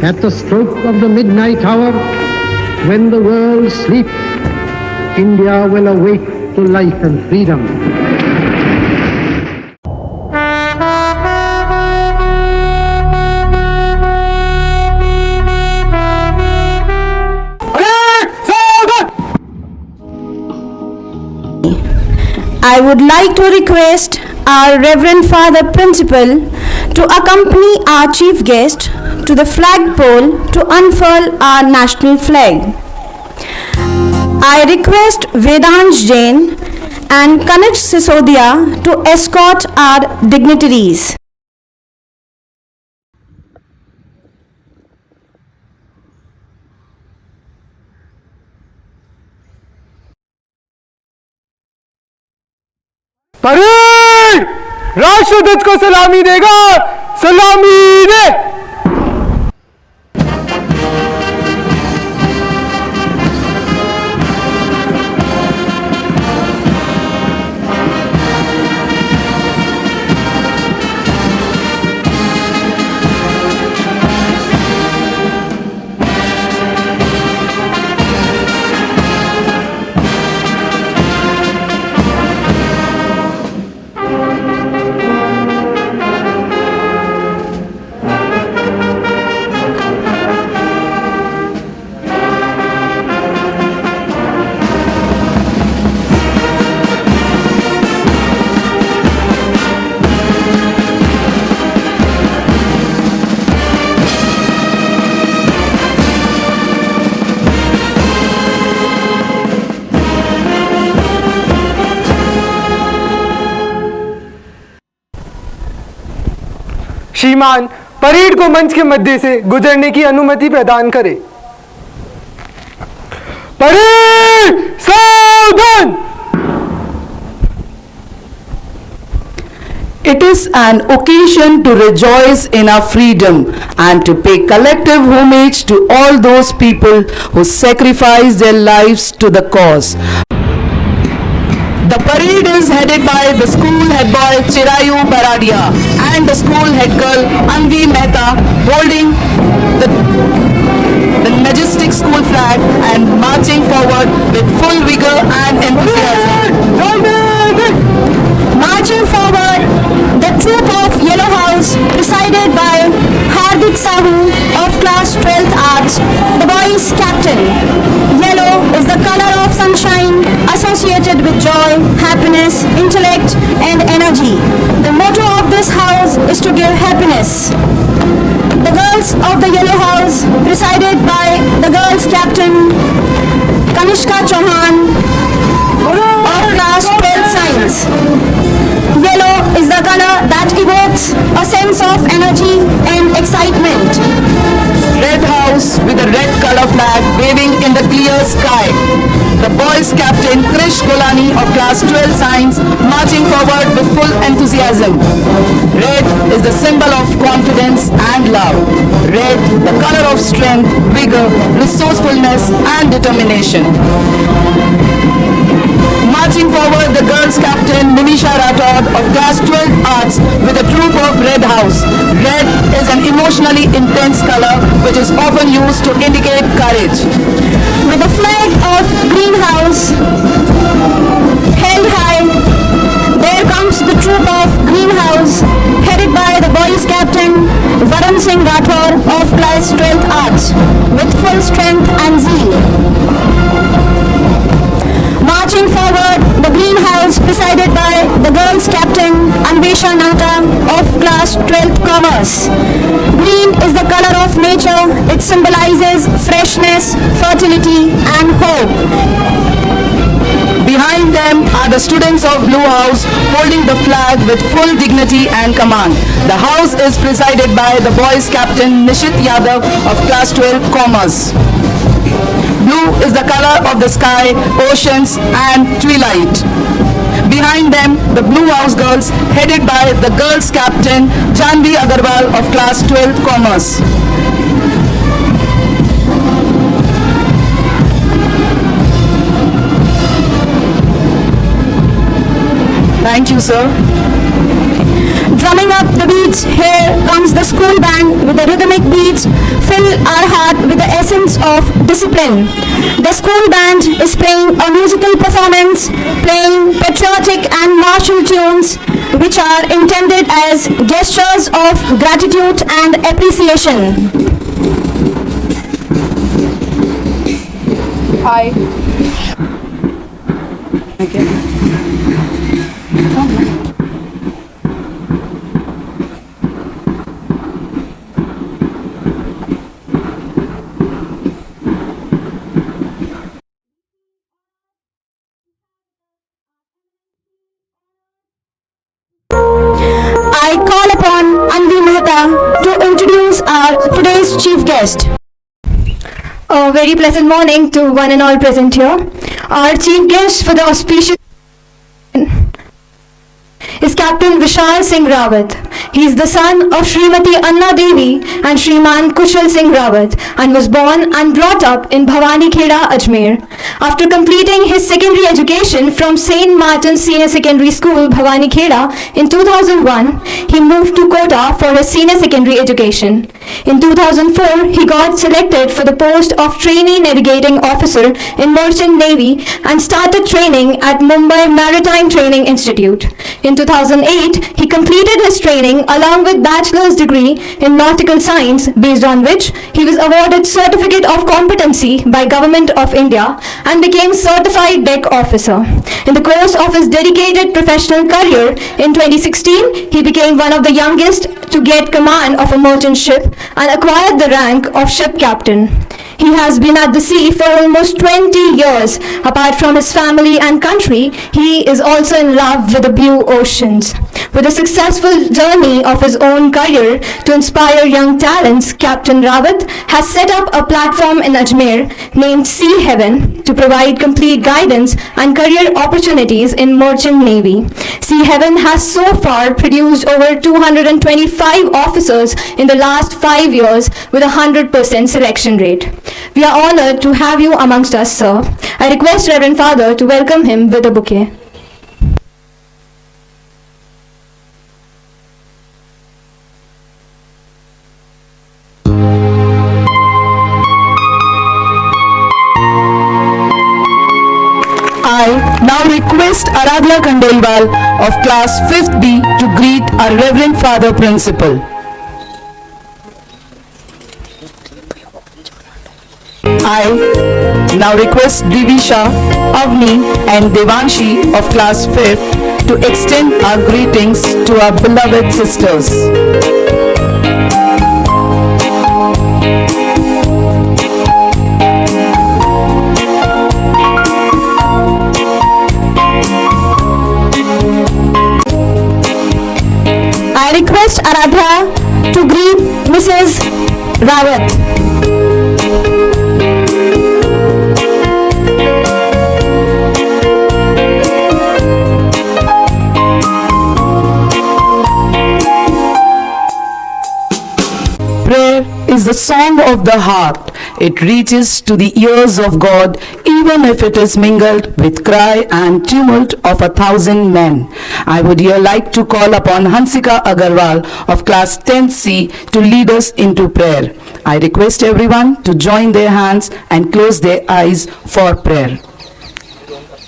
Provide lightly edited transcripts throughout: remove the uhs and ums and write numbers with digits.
At the stroke of the midnight hour, when the world sleeps, India will awake to life and freedom. I would like to request our Reverend Father Principal to accompany our chief guest to the flagpole to unfurl our national flag. I request Vedansh Jain and Kanishk Sisodia to escort our dignitaries. Parade! राष्ट्रध्वज को सलामी देगा, सलामी दे। श्रीमान, parade को मंच के मध्य से गुजरने की अनुमति प्रदान करें। परेड सावधान! It is an occasion to rejoice in our freedom and to pay collective homage to all those people who sacrificed their lives to the cause. The parade is headed by the school head boy Chirayu Baradia and the school head girl Anvi Mehta, holding the majestic school flag and marching forward with full vigor and enthusiasm. Marching forward, the troop of Yellow House, presided by Hardik Sahu of class 12th Arts, the boys' captain. Yellow is the color of sunshine, associated with joy, happiness, intellect and energy. The motto of this house is to give happiness. The girls of the Yellow House, presided by the girls' captain Kanishka Chauhan of class 12th Science. Yellow is the color that evokes a sense of energy and excitement. Red house with a red color flag waving in the clear sky. The boys' captain Krish Golani of class 12 science marching forward with full enthusiasm. Red is the symbol of confidence and love. Red, the color of strength, vigor, resourcefulness and determination. Marching forward, the girls' captain Nimisha Rathod of class 12 arts with a troop of Red House. Red is an emotionally intense color which is often used to indicate courage. With the flag of Green House held high, there comes the troop of Green House headed by the boys' captain Varun Singh Rathod of class 12th arts with full strength and zeal. Marching forward, the Green House presided by the girls' captain Anvesha Nata of class 12th Commerce. Green is the color of nature. It symbolizes freshness, fertility and hope. Behind them are the students of Blue House holding the flag with full dignity and command. The house is presided by the boys' captain Nishit Yadav of class 12 Commerce. Blue is the color of the sky, oceans and twilight. Behind them, the Blue House girls headed by the girls' captain Janvi Agarwal of class 12 Commerce. Thank you, sir. Drumming up the beats, here comes the school band with the rhythmic beats, fill our heart with the essence of discipline. The school band is playing a musical performance, playing patriotic and martial tunes, which are intended as gestures of gratitude and appreciation. Hi. I call upon Anvi Mehta to introduce our today's chief guest. A very pleasant morning to one and all present here. Our chief guest for the auspicious is Captain Vishal Singh Rawat. He is the son of Srimati Anna Devi and Shriman Kushal Singh Rawat and was born and brought up in Bhavani Kheda, Ajmer. After completing his secondary education from St. Martin's Senior Secondary School, Bhavani Kheda, in 2001, he moved to Kota for his senior secondary education. In 2004, he got selected for the post of Trainee Navigating Officer in Merchant Navy and started training at Mumbai Maritime Training Institute. In 2008, he completed his training along with bachelor's degree in nautical science, based on which he was awarded Certificate of Competency by Government of India and became Certified Deck Officer. In the course of his dedicated professional career, in 2016, he became one of the youngest to get command of a merchant ship and acquired the rank of ship captain. He has been at the sea for almost 20 years. Apart from his family and country, he is also in love with the blue oceans. With a successful journey of his own career to inspire young talents, Captain Rawat has set up a platform in Ajmer named Sea Heaven to provide complete guidance and career opportunities in Merchant Navy. Sea Heaven has so far produced over 225 officers in the last 5 years with a 100% selection rate. We are honored to have you amongst us, sir. I request Reverend Father to welcome him with a bouquet. I now request Aradhya Khandelwal of class 5th B to greet our Reverend Father Principal. I now request Divisha, Avni and Devanshi of class 5th to extend our greetings to our beloved sisters. I request Aradhya to greet Mrs. Rawat. Prayer is the song of the heart. It reaches to the ears of God, even if it is mingled with cry and tumult of 1,000 men. I would here like to call upon Hansika Agarwal of class 10th C to lead us into prayer. I request everyone to join their hands and close their eyes for prayer.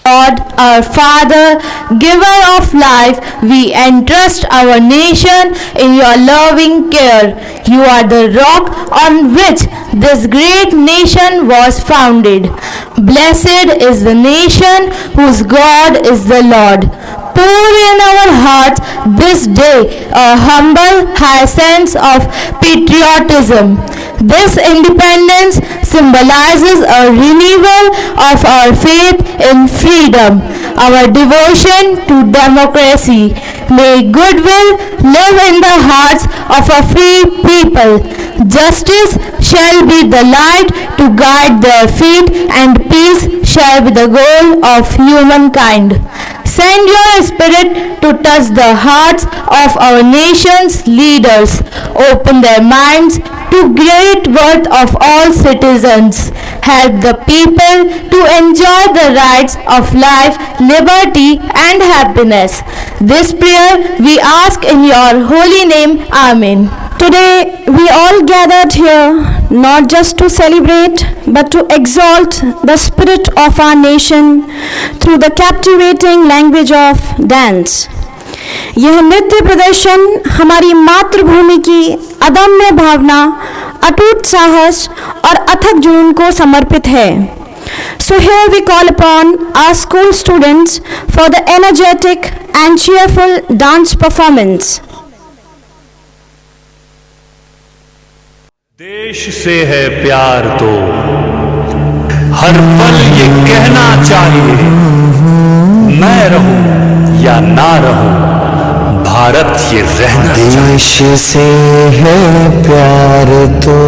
God, our Father, giver of life, we entrust our nation in your loving care. You are the rock on which this great nation was founded. Blessed is the nation whose God is the Lord. Pour in our hearts this day a humble, high sense of patriotism. This independence symbolizes a renewal of our faith in freedom, our devotion to democracy. May goodwill live in the hearts of a free people. Justice shall be the light to guide their feet, and peace shall be the goal of humankind. Send your Spirit to touch the hearts of our nation's leaders. Open their minds to great worth of all citizens. Help the people to enjoy the rights of life, liberty and happiness. This prayer we ask in your holy name. Amen. Today we all gathered here not just to celebrate but to exalt the spirit of our nation through the captivating language of dance. यह नृत्य प्रदर्शन हमारी मातृभूमि की अदम्य भावना, अटूट साहस और अथक जुनून को समर्पित है. So here we call upon our school students for the energetic and cheerful dance performance. देश से है प्यार तो हर पल ये कहना चाहिए, मैं रहूं या ना रहूं, भारत ये रहना चाहिए. देश से है प्यार तो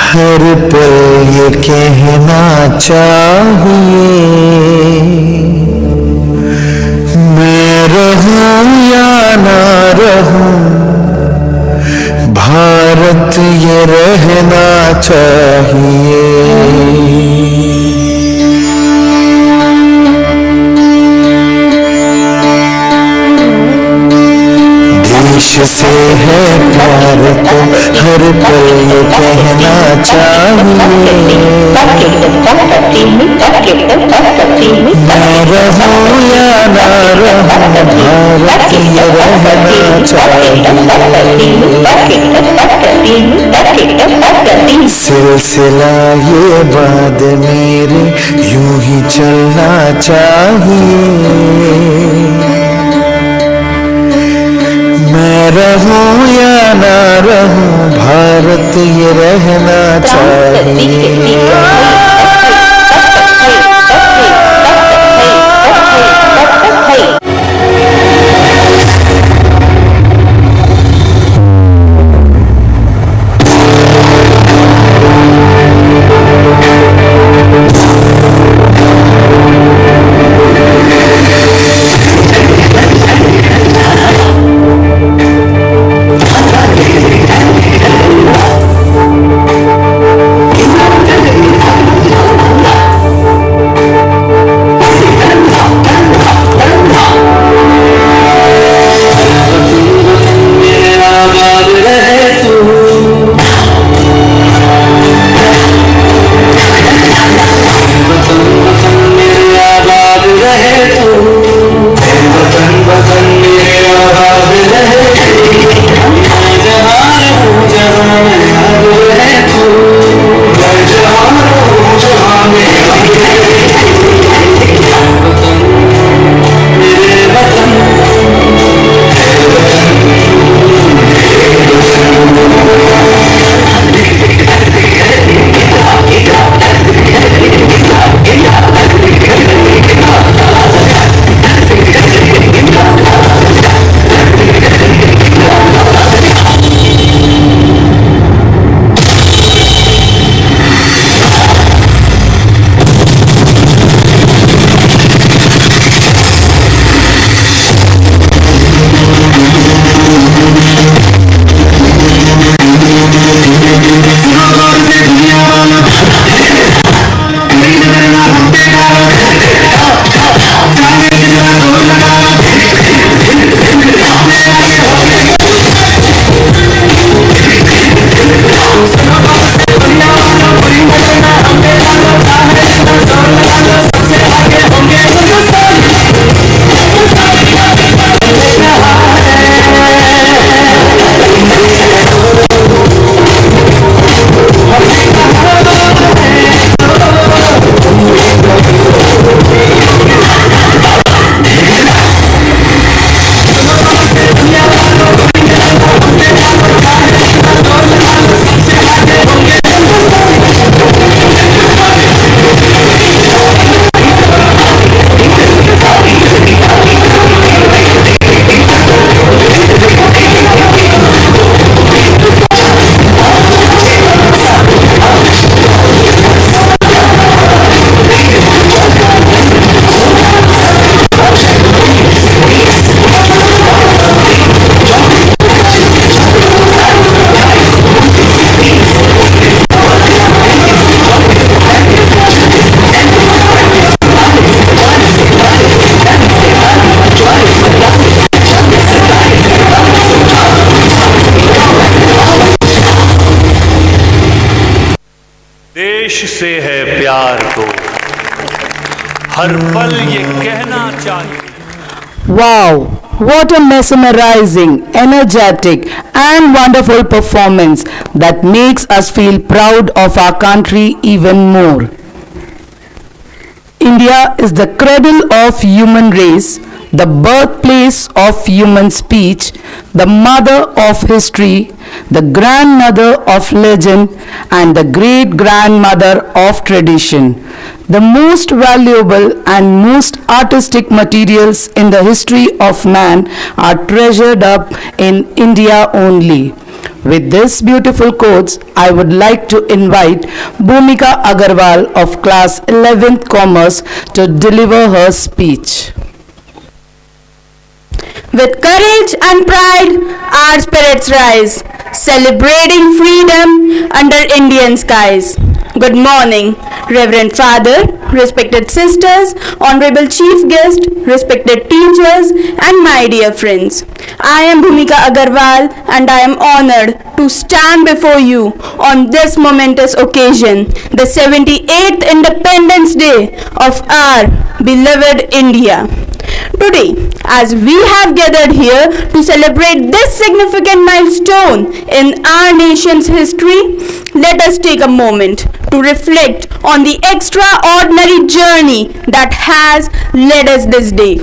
हर पल ये कहना चाहिए, मैं रहूं या ना रहूं, भारत ये रहना चाहिए. देश से है प्यार तो हर पल ये कहना चाहिए, मैं रहूं या ना रहूं, भारत ये रहना चाहिए. सिलसिला ये बाद मेरे यूं ही चलना चाहिए, मैं रहूं या ना रहूं, भारत ये रहना चाहिए. देश से है प्यार तो हर पल ये कहना चाहिए। Wow, what a mesmerizing, energetic and wonderful performance that makes us feel proud of our country even more. India is the cradle of human race, the birthplace of human speech, the mother of history, the grandmother of legend, and the great-grandmother of tradition. The most valuable and most artistic materials in the history of man are treasured up in India only. With this beautiful quotes, I would like to invite Bhumika Agarwal of class 11th Commerce to deliver her speech. With courage and pride, our spirits rise, celebrating freedom under Indian skies. Good morning, Reverend Father, respected sisters, Honorable Chief Guest, respected teachers, and my dear friends. I am Bhumika Agarwal and I am honored to stand before you on this momentous occasion, the 78th Independence Day of our beloved India. Today, as we have gathered here to celebrate this significant milestone in our nation's history, let us take a moment to reflect on the extraordinary journey that has led us this day.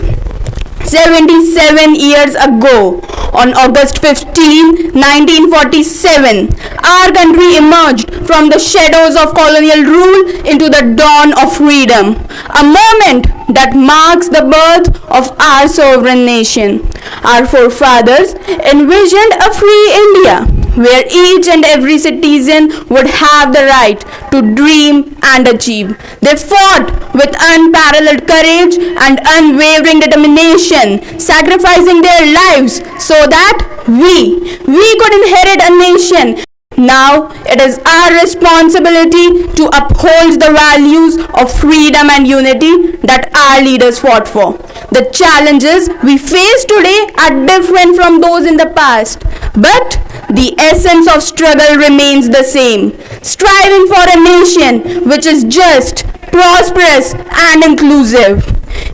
77 years ago, on August 15, 1947, our country emerged from the shadows of colonial rule into the dawn of freedom, a moment that marks the birth of our sovereign nation. Our forefathers envisioned a free India, where each and every citizen would have the right to dream and achieve. They fought with unparalleled courage and unwavering determination, sacrificing their lives so that we could inherit a nation. Now it is our responsibility to uphold the values of freedom and unity that our leaders fought for. The challenges we face today are different from those in the past, but the essence of struggle remains the same, striving for a nation which is just, prosperous, and inclusive.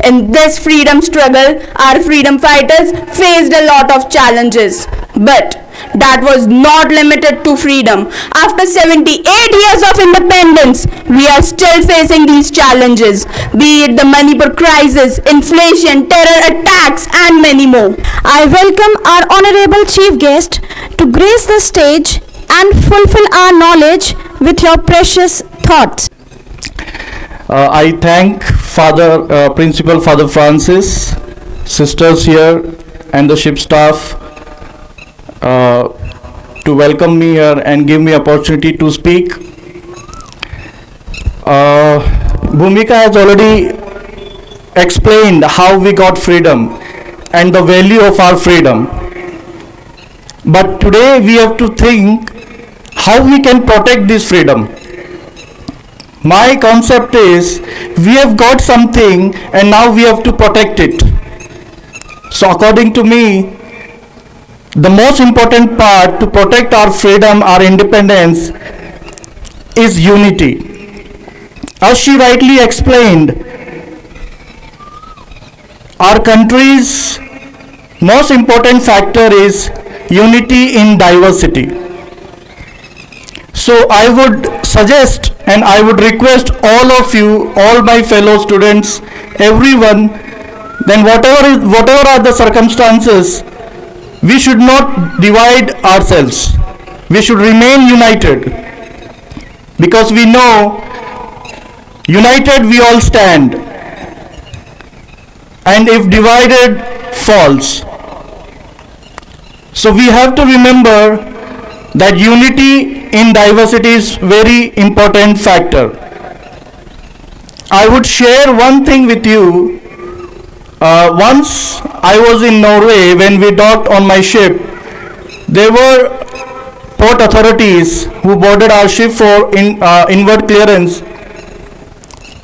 In this freedom struggle, our freedom fighters faced a lot of challenges, but that was not limited to freedom. After 78 years of independence, we are still facing these challenges, be it the Manipur crisis, inflation, terror attacks, and many more. I welcome our honorable chief guest to grace the stage and fulfill our knowledge with your precious thoughts. I thank Principal Father Francis, sisters here, and the ship staff to welcome me here and give me opportunity to speak. Bhumika has already explained how we got freedom and the value of our freedom. But today we have to think how we can protect this freedom. My concept is we have got something and now we have to protect it. So according to me, the most important part to protect our freedom, our independence, is unity. As she rightly explained, our country's most important factor is unity in diversity. So I would suggest and I would request all of you, all my fellow students, everyone, then whatever are the circumstances, we should not divide ourselves. We should remain united, because we know united we all stand, and if divided, falls. So we have to remember that unity in diversity is very important factor. I would share one thing with you. Once I was in Norway, when we docked on my ship, there were port authorities who boarded our ship for inward clearance.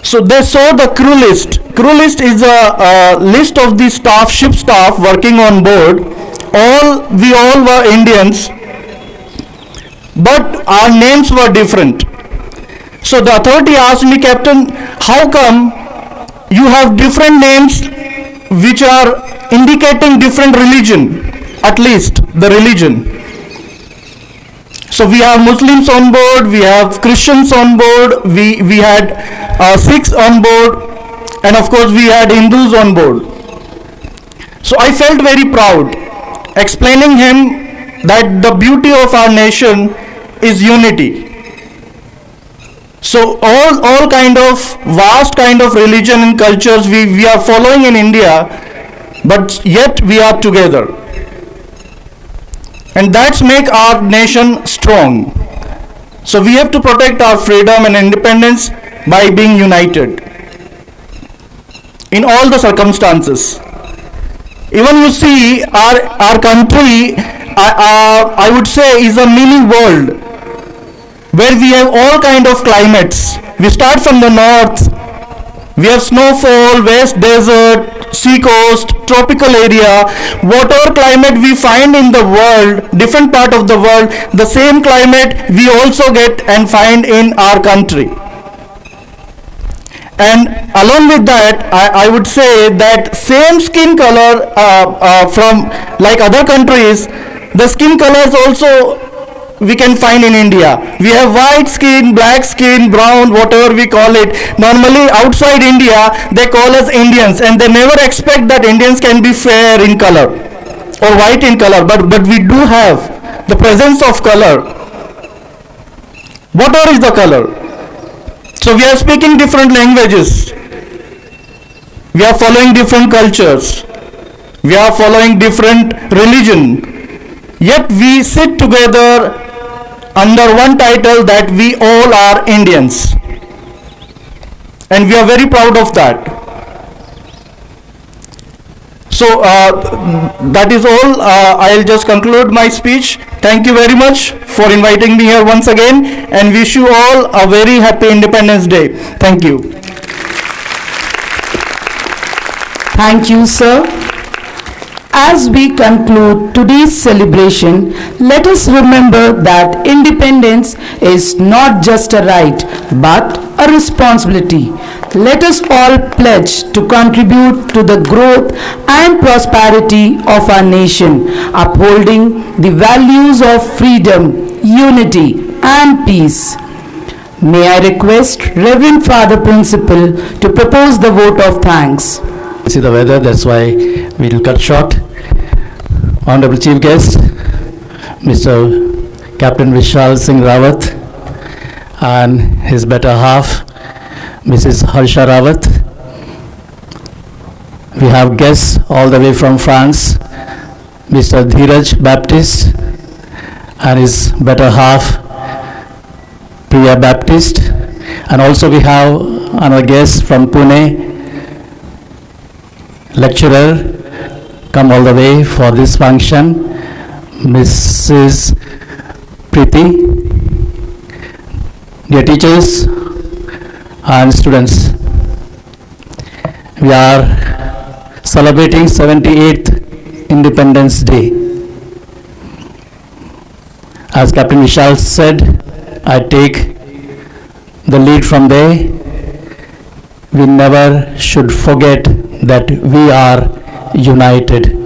So they saw the crew list. Crew list is a list of the staff, ship staff working on board. We all were Indians, but our names were different. So the authority asked me, Captain, how come you have different names which are indicating different religion, at least the religion. So we have Muslims on board, we have Christians on board, we had Sikhs on board, and of course we had Hindus on board. So I felt very proud explaining him that the beauty of our nation is unity. So all kind of vast kind of religion and cultures we are following in India, but yet we are together. And that's make our nation strong. So we have to protect our freedom and independence by being united in all the circumstances. Even you see our country, I would say, is a mini world where we have all kind of climates. We start from the north, we have snowfall, west desert, sea coast, tropical area. Whatever climate we find in the world, different part of the world, the same climate we also get and find in our country. And along with that, I would say that same skin color from like other countries, the skin colors also we can find in India. We have white skin, black skin, brown, whatever we call it. Normally outside India, they call us Indians, and they never expect that Indians can be fair in color or white in color, but we do have the presence of color. Whatever is the color. So we are speaking different languages. We are following different cultures. We are following different religion. Yet we sit together under one title that we all are Indians. And we are very proud of that. So that is all. I'll just conclude my speech. Thank you very much for inviting me here once again, and wish you all a very happy Independence Day. Thank you. Thank you, sir. As we conclude today's celebration, let us remember that independence is not just a right, but a responsibility. Let us all pledge to contribute to the growth and prosperity of our nation, upholding the values of freedom, unity, and peace. May I request Reverend Father Principal to propose the vote of thanks. See the weather, that's why we'll cut short. Honorable Chief Guest, Mr. Captain Vishal Singh Rawat, and his better half, Mrs. Harsha Rawat. We have guests all the way from France, Mr. Dheeraj Baptist, and his better half, Priya Baptist. And also we have another guest from Pune, lecturer, come all the way for this function, Mrs. Preeti. Dear teachers and students, we are celebrating 78th Independence Day. As Captain Vishal said, I take the lead from there. We never should forget that we are united.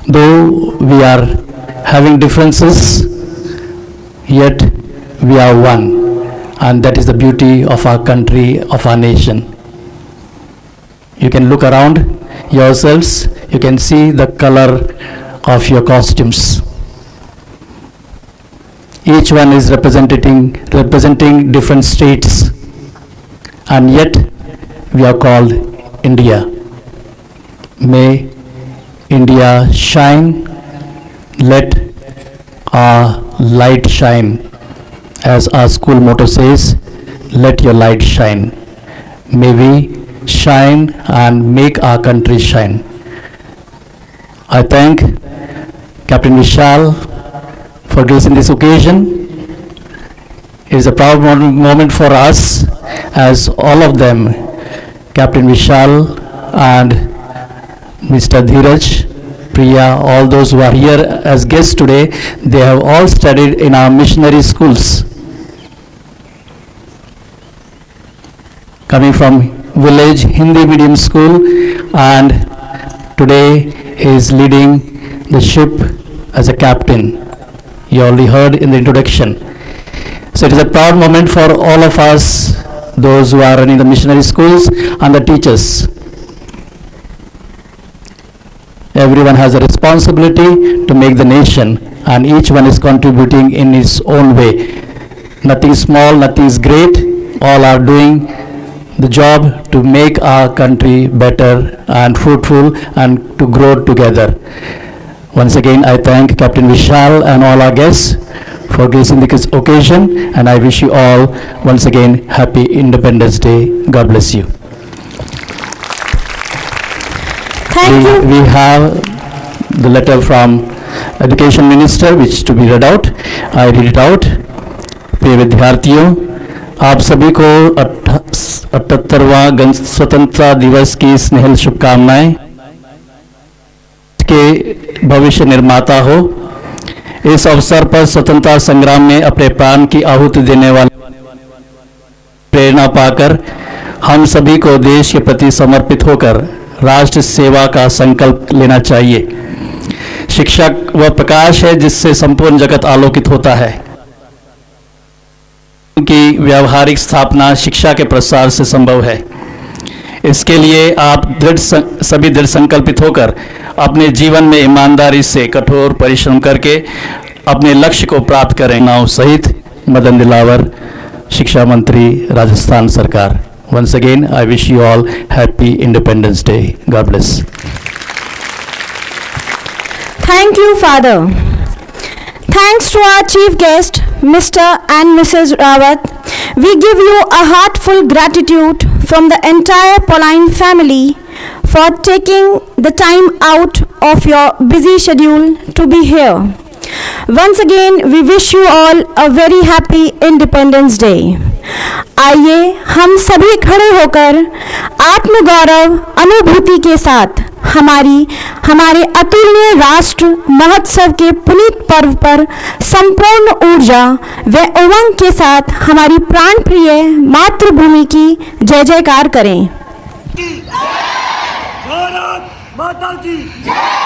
Though we are having differences, yet we are one. And that is the beauty of our country, of our nation. You can look around yourselves, you can see the color of your costumes. Each one is representing different states, and yet we are called India. May India shine, let our light shine. As our school motto says, let your light shine. May we shine and make our country shine. I thank Captain Vishal for gracing this occasion. It is a proud moment for us, as all of them, Captain Vishal and Mr. Dheeraj, Priya, all those who are here as guests today, they have all studied in our missionary schools. coming from village Hindi medium school, and today he is leading the ship as a captain. You already heard in the introduction. So it is a proud moment for all of us, those who are running the missionary schools and the teachers. Everyone has a responsibility to make the nation, and each one is contributing in his own way. Nothing small, nothing is great. All are doing the job to make our country better and fruitful and to grow together. Once again, I thank Captain Vishal and all our guests for gracing this occasion, and I wish you all once again happy Independence Day. God bless you. Thank you. We have the letter from Education Minister which to be read out. I read it out. प्रिय विद्यार्थियों, आप सभी को 78वां स्वतंत्रता दिवस की स्नेह शुभकामनाएं। के भविष्य निर्माता हो। इस अवसर पर स्वतंत्रता संग्राम में अपने प्राण की आहुति देने वाले प्रेरणा पाकर हम सभी को देश के प्रति समर्पित होकर राष्ट्र सेवा का संकल्प लेना चाहिए। शिक्षक वह प्रकाश है जिससे संपूर्ण जगत आलोकित होता है। की व्यावहारिक स्थापना शिक्षा के प्रसार से संभव है। इसके लिए आप सभी दृढ़ संकल्पित होकर अपने जीवन में ईमानदारी से कठोर परिश्रम करके अपने लक्ष्य को प्राप्त करें। नाव सहित मदन दिलावर, शिक्षा मंत्री, राजस्थान सरकार। Once again, I wish you all happy Independence Day. God bless. Thank you, Father. Thanks to our chief guest, Mr. and Mrs. Rawat. We give you a heartful gratitude from the entire Pauline family for taking the time out of your busy schedule to be here. Once again, we wish you all a very happy Independence Day. आइए हम सभी खड़े होकर आत्मगौरव अनुभूति के साथ हमारे अतुलनीय राष्ट्र महोत्सव के पुनीत पर्व पर संपूर्ण ऊर्जा व उमंग के साथ हमारी प्राण प्रिय मातृभूमि की जय जयकार करें। भारत माता की जय।